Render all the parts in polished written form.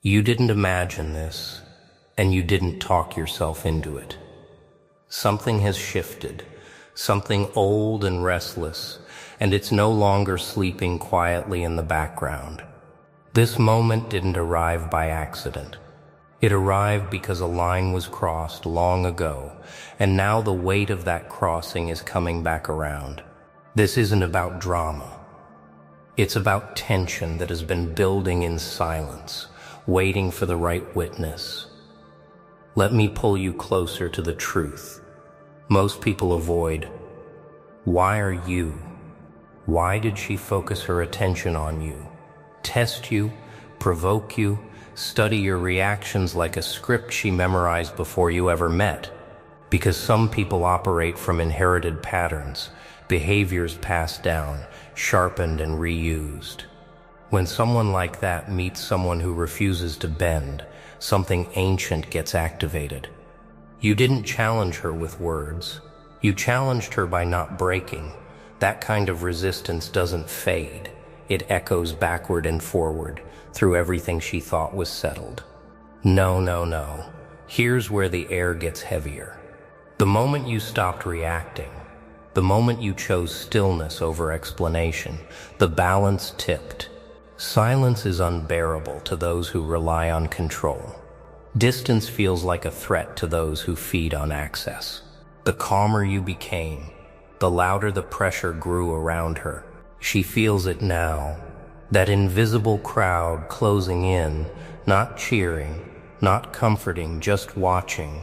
You didn't imagine this, and you didn't talk yourself into it. Something has shifted, something old and restless, and it's no longer sleeping quietly in the background. This moment didn't arrive by accident. It arrived because a line was crossed long ago, and now the weight of that crossing is coming back around. This isn't about drama. It's about tension that has been building in silence, waiting for the right witness. Let me pull you closer to the truth. Most people avoid. Why are you? Why did she focus her attention on you? Test you, provoke you, study your reactions like a script she memorized before you ever met. Because some people operate from inherited patterns, behaviors passed down, sharpened and reused. When someone like that meets someone who refuses to bend, something ancient gets activated. You didn't challenge her with words. You challenged her by not breaking. That kind of resistance doesn't fade. It echoes backward and forward through everything she thought was settled. No. Here's where the air gets heavier. The moment you stopped reacting, the moment you chose stillness over explanation, the balance tipped. Silence is unbearable to those who rely on control. Distance feels like a threat to those who feed on access. The calmer you became, the louder the pressure grew around her. She feels it now, that invisible crowd closing in, not cheering, not comforting, just watching.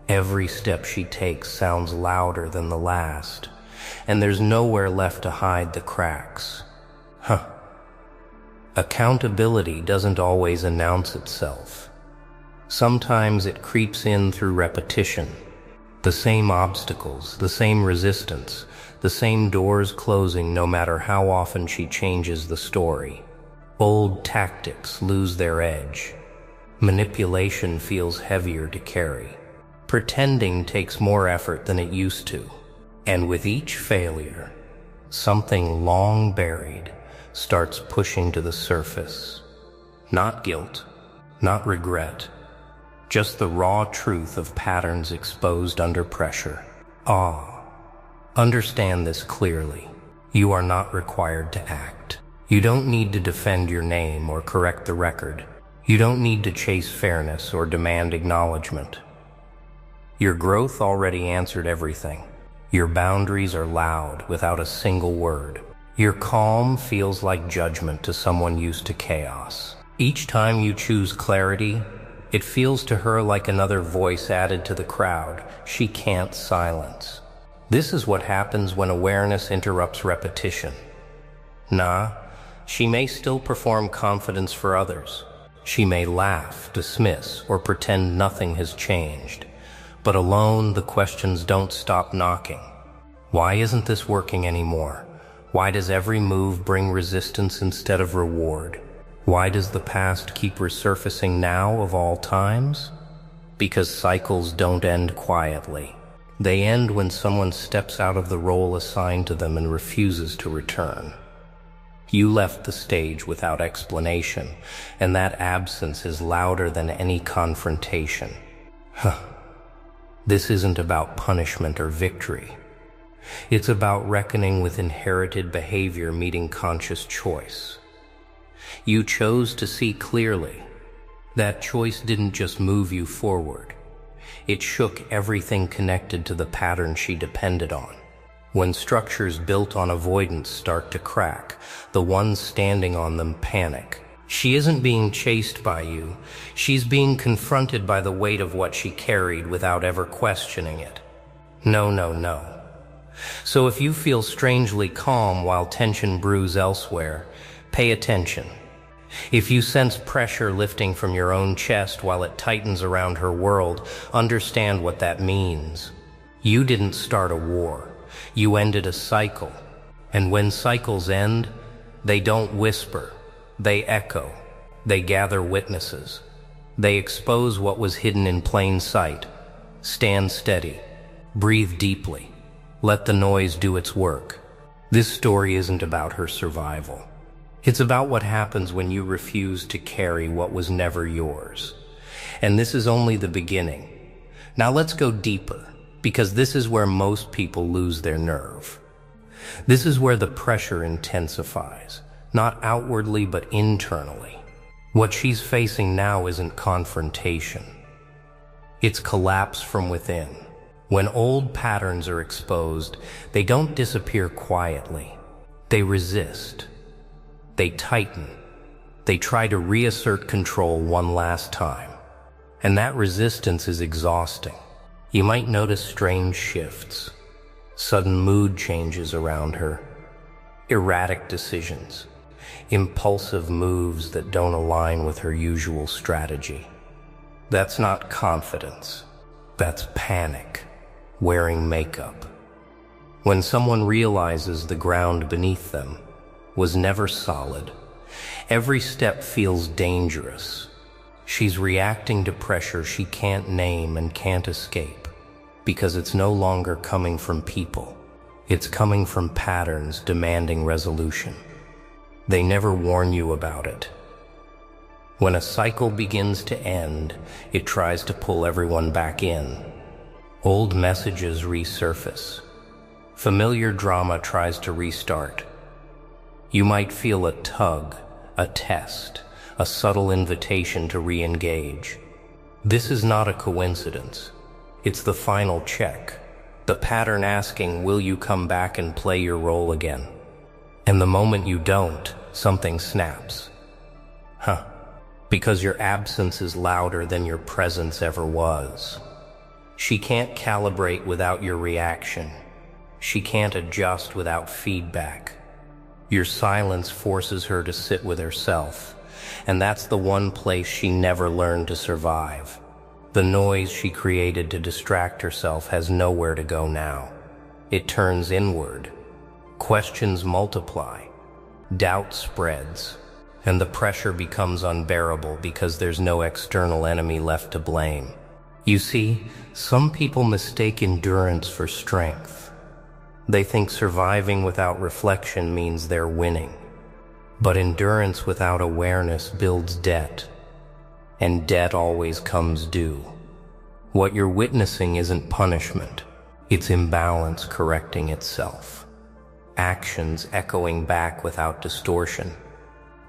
Every step she takes sounds louder than the last, and there's nowhere left to hide the cracks. Accountability doesn't always announce itself. Sometimes it creeps in through repetition. The same obstacles, the same resistance, the same doors closing no matter how often she changes the story. Old tactics lose their edge. Manipulation feels heavier to carry. Pretending takes more effort than it used to. And with each failure, something long buried starts pushing to the surface. Not guilt, not regret, just the raw truth of patterns exposed under pressure. Understand this clearly. You are not required to act. You don't need to defend your name or correct the record. You don't need to chase fairness or demand acknowledgement. Your growth already answered everything. Your boundaries are loud without a single word. Your calm feels like judgment to someone used to chaos. Each time you choose clarity, it feels to her like another voice added to the crowd she can't silence. This is what happens when awareness interrupts repetition. She may still perform confidence for others. She may laugh, dismiss, or pretend nothing has changed. But alone, the questions don't stop knocking. Why isn't this working anymore? Why does every move bring resistance instead of reward? Why does the past keep resurfacing now of all times? Because cycles don't end quietly. They end when someone steps out of the role assigned to them and refuses to return. You left the stage without explanation, and that absence is louder than any confrontation. This isn't about punishment or victory. It's about reckoning with inherited behavior meeting conscious choice. You chose to see clearly. That choice didn't just move you forward. It shook everything connected to the pattern she depended on. When structures built on avoidance start to crack, the ones standing on them panic. She isn't being chased by you. She's being confronted by the weight of what she carried without ever questioning it. No. So if you feel strangely calm while tension brews elsewhere, pay attention. If you sense pressure lifting from your own chest while it tightens around her world, understand what that means. You didn't start a war. You ended a cycle. And when cycles end, they don't whisper. They echo. They gather witnesses. They expose what was hidden in plain sight. Stand steady. Breathe deeply. Let the noise do its work. This story isn't about her survival. It's about what happens when you refuse to carry what was never yours. And this is only the beginning. Now let's go deeper, because this is where most people lose their nerve. This is where the pressure intensifies, not outwardly but internally. What she's facing now isn't confrontation. It's collapse from within. When old patterns are exposed, they don't disappear quietly. They resist. They tighten. They try to reassert control one last time. And that resistance is exhausting. You might notice strange shifts, sudden mood changes around her, erratic decisions, impulsive moves that don't align with her usual strategy. That's not confidence. That's panic, wearing makeup. When someone realizes the ground beneath them was never solid, every step feels dangerous. She's reacting to pressure she can't name and can't escape, because it's no longer coming from people. It's coming from patterns demanding resolution. They never warn you about it. When a cycle begins to end, it tries to pull everyone back in. Old messages resurface. Familiar drama tries to restart. You might feel a tug, a test, a subtle invitation to re-engage. This is not a coincidence. It's the final check. The pattern asking, will you come back and play your role again? And the moment you don't, something snaps. Because your absence is louder than your presence ever was. She can't calibrate without your reaction. She can't adjust without feedback. Your silence forces her to sit with herself, and that's the one place she never learned to survive. The noise she created to distract herself has nowhere to go now. It turns inward. Questions multiply. Doubt spreads. And the pressure becomes unbearable because there's no external enemy left to blame. You see, some people mistake endurance for strength. They think surviving without reflection means they're winning. But endurance without awareness builds debt. And debt always comes due. What you're witnessing isn't punishment. It's imbalance correcting itself. Actions echoing back without distortion.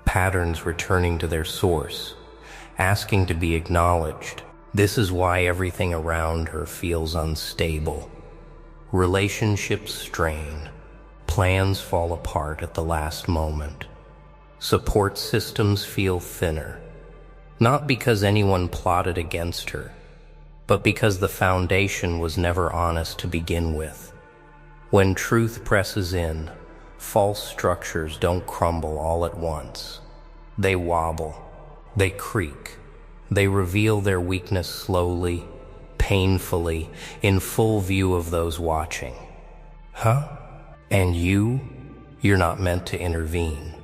Patterns returning to their source, asking to be acknowledged. This is why everything around her feels unstable. Relationships strain. Plans fall apart at the last moment. Support systems feel thinner. Not because anyone plotted against her, but because the foundation was never honest to begin with. When truth presses in, false structures don't crumble all at once. They wobble, they creak, they reveal their weakness slowly, painfully, in full view of those watching. And you're not meant to intervene.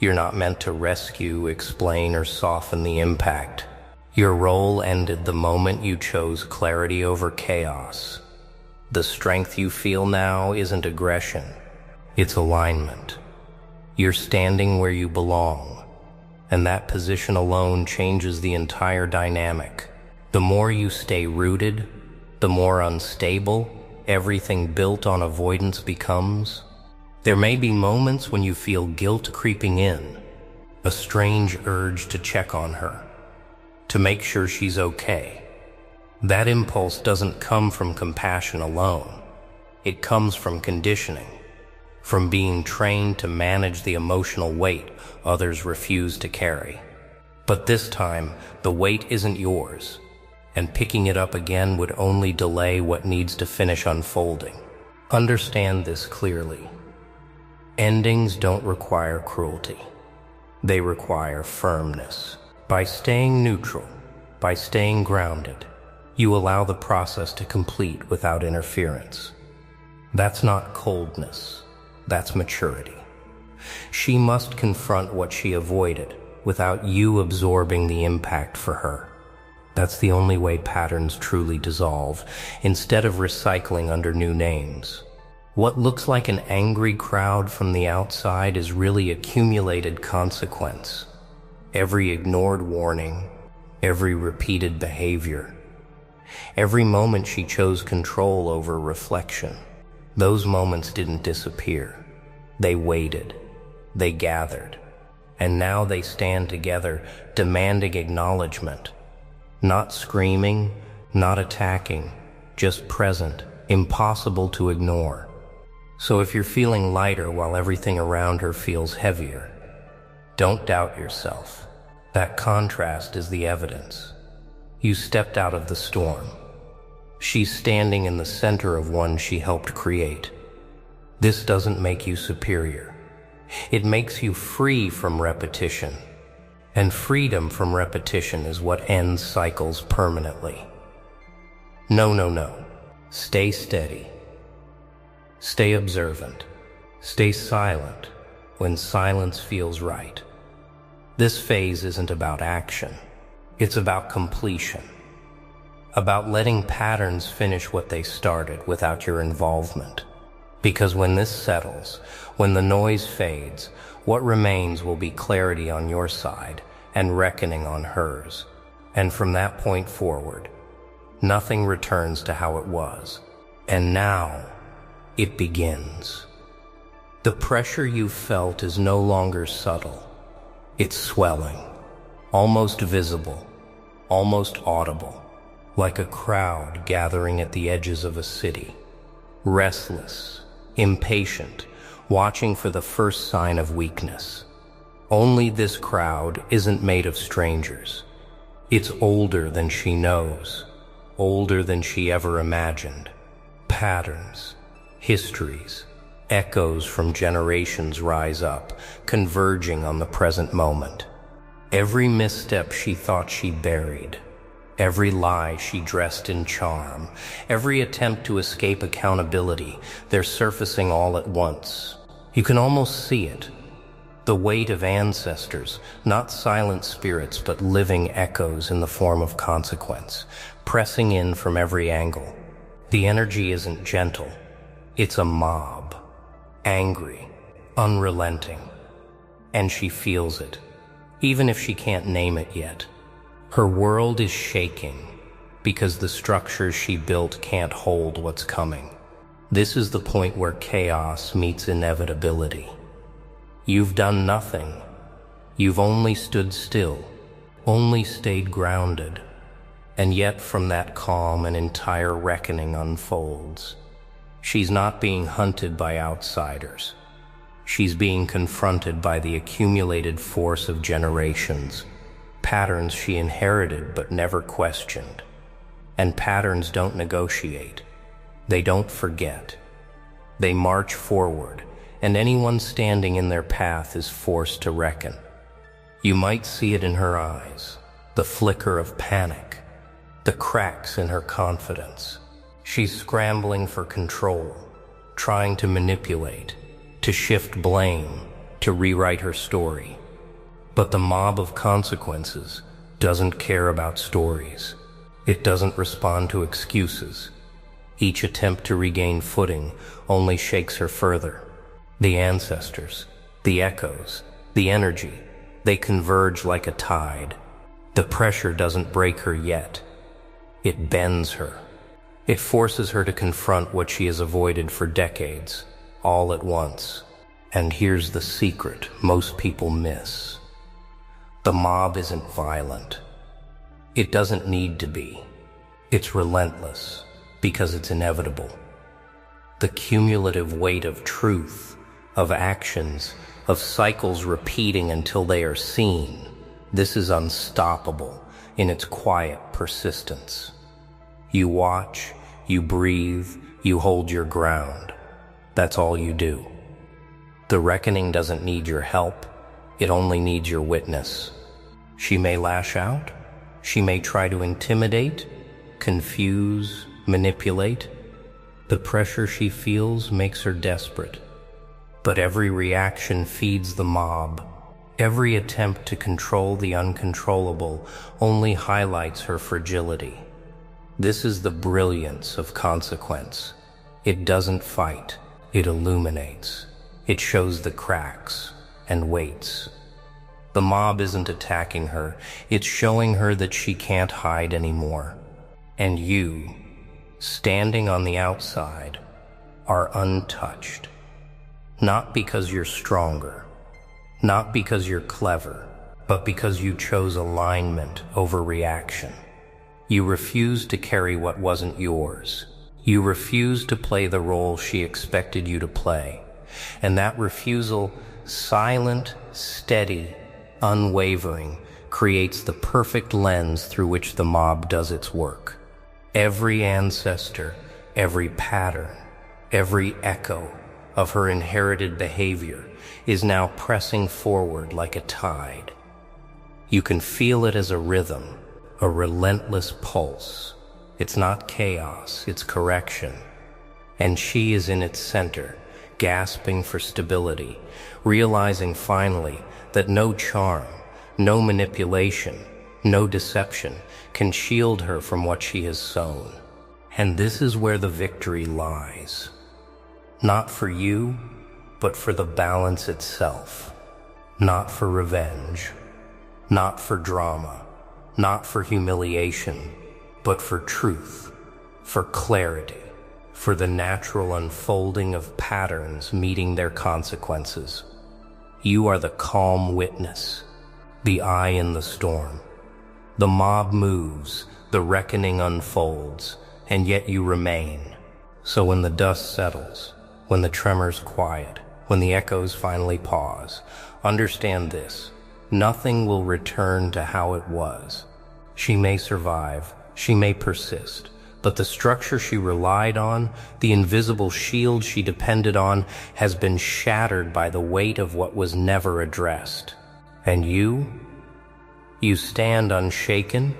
You're not meant to rescue, explain, or soften the impact. Your role ended the moment you chose clarity over chaos. The strength you feel now isn't aggression. It's alignment. You're standing where you belong, and that position alone changes the entire dynamic. The more you stay rooted, the more unstable everything built on avoidance becomes. There may be moments when you feel guilt creeping in, a strange urge to check on her, to make sure she's okay. That impulse doesn't come from compassion alone. It comes from conditioning. From being trained to manage the emotional weight others refuse to carry. But this time, the weight isn't yours, and picking it up again would only delay what needs to finish unfolding. Understand this clearly. Endings don't require cruelty. They require firmness. By staying neutral, by staying grounded, you allow the process to complete without interference. That's not coldness. That's maturity. She must confront what she avoided without you absorbing the impact for her. That's the only way patterns truly dissolve, instead of recycling under new names. What looks like an angry crowd from the outside is really accumulated consequence. Every ignored warning, every repeated behavior, every moment she chose control over reflection. Those moments didn't disappear. They waited, they gathered, and now they stand together, demanding acknowledgement. Not screaming, not attacking, just present, impossible to ignore. So if you're feeling lighter while everything around her feels heavier, don't doubt yourself. That contrast is the evidence. You stepped out of the storm. She's standing in the center of one she helped create. This doesn't make you superior. It makes you free from repetition. And freedom from repetition is what ends cycles permanently. No. Stay steady. Stay observant. Stay silent when silence feels right. This phase isn't about action. It's about completion. About letting patterns finish what they started without your involvement. Because when this settles, when the noise fades, what remains will be clarity on your side and reckoning on hers. And from that point forward, nothing returns to how it was. And now, it begins. The pressure you felt is no longer subtle. It's swelling, almost visible, almost audible, like a crowd gathering at the edges of a city. Restless, impatient, watching for the first sign of weakness. Only this crowd isn't made of strangers. It's older than she knows, older than she ever imagined. Patterns, histories, echoes from generations rise up, converging on the present moment. Every misstep she thought she buried, every lie she dressed in charm, every attempt to escape accountability, they're surfacing all at once. You can almost see it. The weight of ancestors, not silent spirits, but living echoes in the form of consequence, pressing in from every angle. The energy isn't gentle. It's a mob. Angry, unrelenting. And she feels it, even if she can't name it yet. Her world is shaking because the structures she built can't hold what's coming. This is the point where chaos meets inevitability. You've done nothing. You've only stood still, only stayed grounded. And yet from that calm an entire reckoning unfolds. She's not being hunted by outsiders. She's being confronted by the accumulated force of generations, patterns she inherited but never questioned. And patterns don't negotiate. They don't forget. They march forward, and anyone standing in their path is forced to reckon. You might see it in her eyes, the flicker of panic, the cracks in her confidence. She's scrambling for control, trying to manipulate, to shift blame, to rewrite her story. But the mob of consequences doesn't care about stories. It doesn't respond to excuses. Each attempt to regain footing only shakes her further. The ancestors, the echoes, the energy, they converge like a tide. The pressure doesn't break her yet. It bends her. It forces her to confront what she has avoided for decades, all at once. And here's the secret most people miss. The mob isn't violent. It doesn't need to be. It's relentless, because it's inevitable. The cumulative weight of truth, of actions, of cycles repeating until they are seen, this is unstoppable in its quiet persistence. You watch, you breathe, you hold your ground. That's all you do. The reckoning doesn't need your help. It only needs your witness. She may lash out. She may try to intimidate, confuse, manipulate. The pressure she feels makes her desperate. But every reaction feeds the mob. Every attempt to control the uncontrollable only highlights her fragility. This is the brilliance of consequence. It doesn't fight. It illuminates. It shows the cracks and waits. The mob isn't attacking her. It's showing her that she can't hide anymore. And you, standing on the outside, are untouched. Not because you're stronger, not because you're clever, but because you chose alignment over reaction. You refused to carry what wasn't yours. You refused to play the role she expected you to play. And that refusal, silent, steady, unwavering, creates the perfect lens through which the mob does its work. Every ancestor, every pattern, every echo of her inherited behavior is now pressing forward like a tide. You can feel it as a rhythm, a relentless pulse. It's not chaos, it's correction. And she is in its center, gasping for stability, realizing finally that no charm, no manipulation, no deception can shield her from what she has sown. And this is where the victory lies. Not for you, but for the balance itself. Not for revenge, not for drama, not for humiliation, but for truth, for clarity, for the natural unfolding of patterns meeting their consequences. You are the calm witness, the eye in the storm. The mob moves, the reckoning unfolds, and yet you remain. So when the dust settles, when the tremors quiet, when the echoes finally pause, understand this: nothing will return to how it was. She may survive, she may persist, but the structure she relied on, the invisible shield she depended on, has been shattered by the weight of what was never addressed. And you stand unshaken,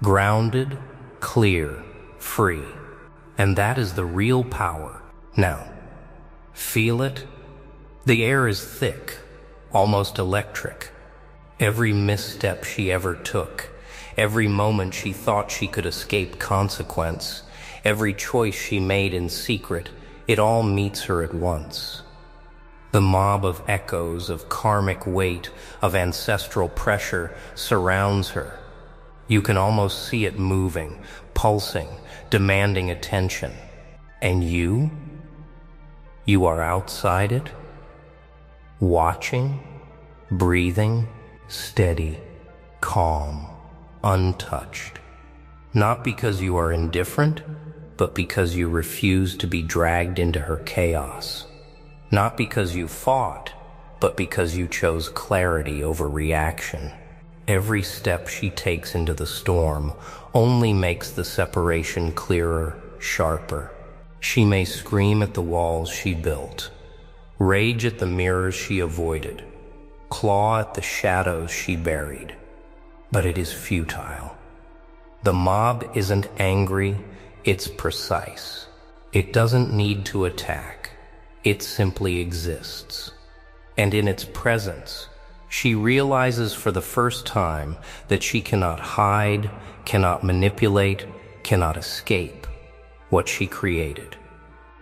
grounded, clear, free. And that is the real power. Now, feel it? The air is thick, almost electric. Every misstep she ever took, every moment she thought she could escape consequence, every choice she made in secret, it all meets her at once. The mob of echoes, of karmic weight, of ancestral pressure surrounds her. You can almost see it moving, pulsing, demanding attention. And you are outside it, watching, breathing, steady, calm, untouched. Not because you are indifferent, but because you refuse to be dragged into her chaos. Not because you fought, but because you chose clarity over reaction. Every step she takes into the storm only makes the separation clearer, sharper. She may scream at the walls she built, rage at the mirrors she avoided, claw at the shadows she buried, but it is futile. The mob isn't angry, it's precise. It doesn't need to attack, it simply exists. And in its presence, she realizes for the first time that she cannot hide, cannot manipulate, cannot escape what she created.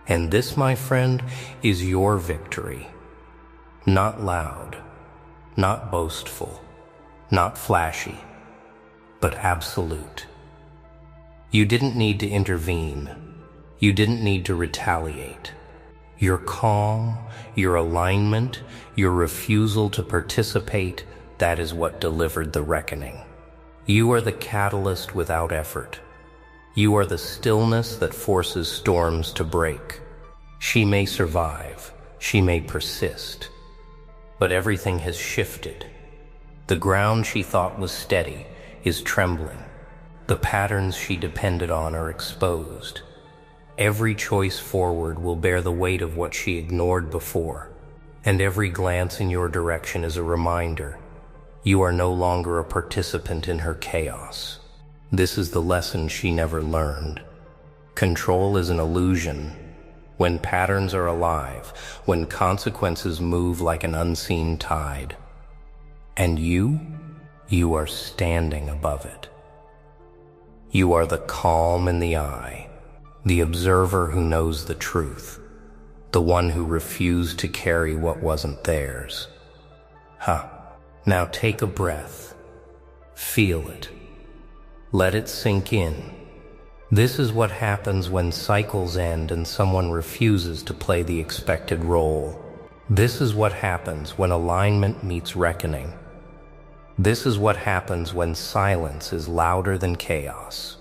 And this, my friend, is your victory. Not loud, not boastful, not flashy, but absolute. You didn't need to intervene. You didn't need to retaliate. Your calm, your alignment, your refusal to participate, that is what delivered the reckoning. You are the catalyst without effort. You are the stillness that forces storms to break. She may survive, she may persist, but everything has shifted. The ground she thought was steady is trembling. The patterns she depended on are exposed. Every choice forward will bear the weight of what she ignored before, and every glance in your direction is a reminder. You are no longer a participant in her chaos. This is the lesson she never learned. Control is an illusion. When patterns are alive, when consequences move like an unseen tide. And you are standing above it. You are the calm in the eye, the observer who knows the truth, the one who refused to carry what wasn't theirs. Now take a breath. Feel it. Let it sink in. This is what happens when cycles end and someone refuses to play the expected role. This is what happens when alignment meets reckoning. This is what happens when silence is louder than chaos.